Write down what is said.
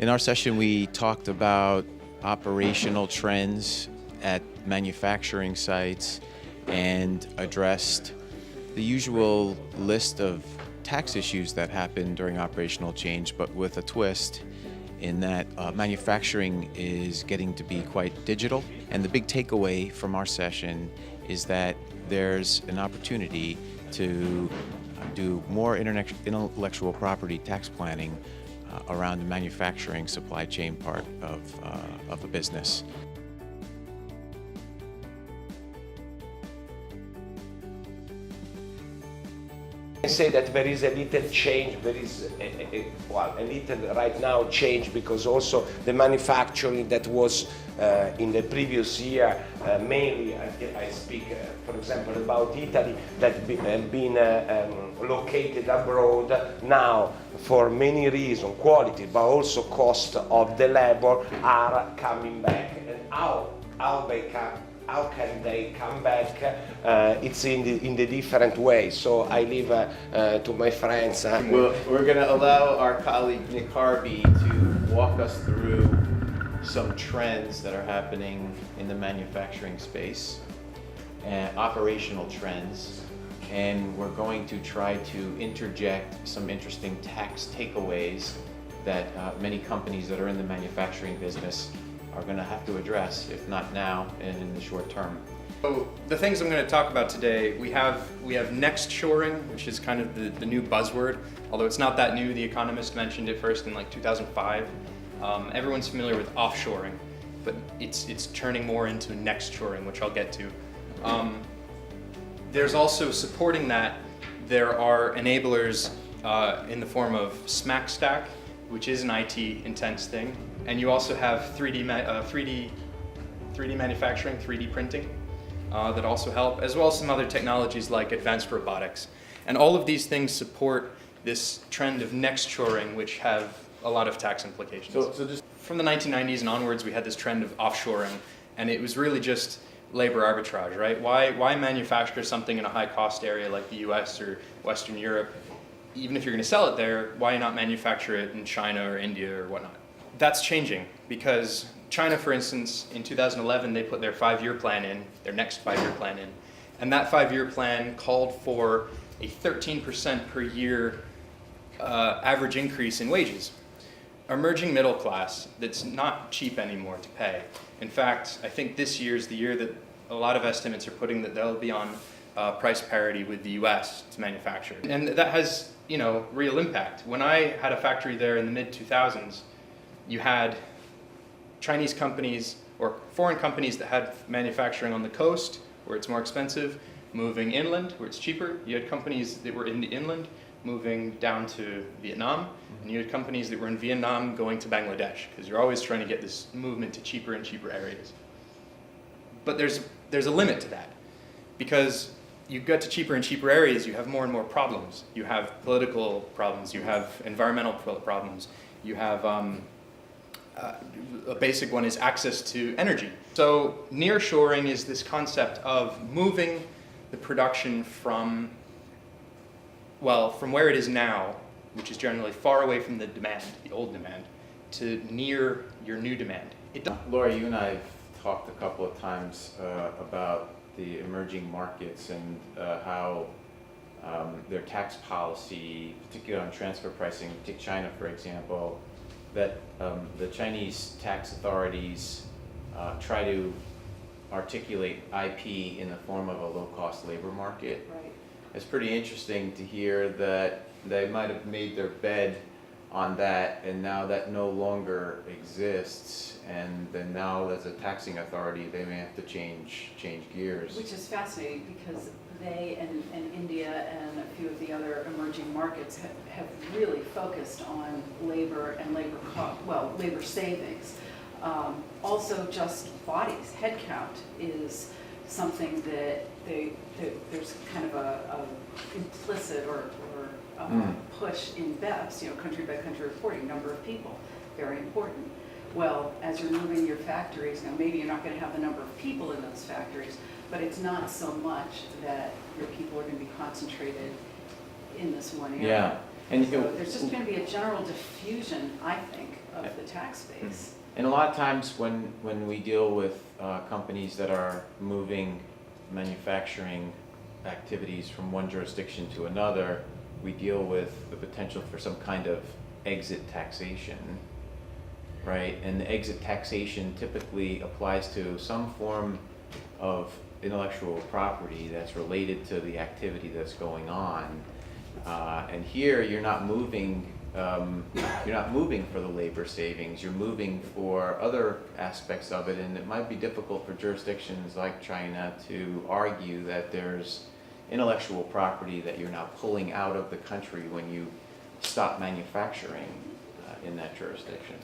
In our session, we talked about operational trends at manufacturing sites and addressed the usual list of tax issues that happen during operational change, but with a twist in that manufacturing is getting to be quite digital. And the big takeaway from our session is that there's an opportunity to do more intellectual property tax planning around the manufacturing supply chain part of a business. I say that there is a little change, there is a little right now change, because also the manufacturing that was in the previous year, mainly I speak for example about Italy, that been located abroad, now for many reasons, quality but also cost of the labor, are coming back. And how can they come back? It's in the different ways. So I leave to my friends. Well, we're going to allow our colleague Nick Harvey to walk us through some trends that are happening in the manufacturing space, and operational trends, and we're going to try to interject some interesting tax takeaways that many companies that are in the manufacturing business are going to have to address, if not now and in the short term. So the things I'm going to talk about today, we have next shoring, which is kind of the new buzzword, although it's not that new. The Economist mentioned it first in like 2005. Everyone's familiar with offshoring, but it's turning more into next shoring, which I'll get to. There's also supporting that, there are enablers in the form of smack stack, which is an IT intense thing. And you also have 3D manufacturing, 3D printing that also help, as well as some other technologies like advanced robotics. And all of these things support this trend of next shoring, which have a lot of tax implications. So just from the 1990s and onwards, we had this trend of offshoring, and it was really just labor arbitrage, right? Why manufacture something in a high cost area like the US or Western Europe? Even if you're going to sell it there, why not manufacture it in China or India or whatnot? That's changing, because China, for instance, in 2011, they put their 5-year plan in, their next 5-year plan in, and that 5-year plan called for a 13% per year average increase in wages. Emerging middle class that's not cheap anymore to pay. In fact, I think this year is the year that a lot of estimates are putting that they'll be on price parity with the US to manufacture. And that has, real impact. When I had a factory there in the mid-2000s, you had Chinese companies or foreign companies that had manufacturing on the coast, where it's more expensive, moving inland, where it's cheaper. You had companies that were in the inland, moving down to Vietnam, and you had companies that were in Vietnam going to Bangladesh, because you're always trying to get this movement to cheaper and cheaper areas. But there's a limit to that, because you get to cheaper and cheaper areas, you have more and more problems. You have political problems, you have environmental problems, you have a basic one is access to energy. So nearshoring is this concept of moving the production from where it is now, which is generally far away from the demand, the old demand, to near your new demand. Laura, you and I have talked a couple of times about the emerging markets and how their tax policy, particularly on transfer pricing, take China for example, that the Chinese tax authorities try to articulate IP in the form of a low-cost labor market. Right. It's pretty interesting to hear that they might have made their bed on that, and now that no longer exists, and then now as a taxing authority they may have to change gears. Which is fascinating, because they and India and a few of the other emerging markets have really focused on labor and labor savings. Also just bodies, headcount is something that there's kind of a implicit or push in BEPS, country by country reporting, number of people, very important. Well, as you're moving your factories, now maybe you're not going to have the number of people in those factories, but it's not so much that your people are going to be concentrated in this one area. Yeah. And So there's just going to be a general diffusion, I think, of the tax base. And a lot of times when we deal with companies that are moving manufacturing activities from one jurisdiction to another, we deal with the potential for some kind of exit taxation, right? And the exit taxation typically applies to some form of intellectual property that's related to the activity that's going on. And here you're not moving for the labor savings, you're moving for other aspects of it, and it might be difficult for jurisdictions like China to argue that there's intellectual property that you're not pulling out of the country when you stop manufacturing in that jurisdiction.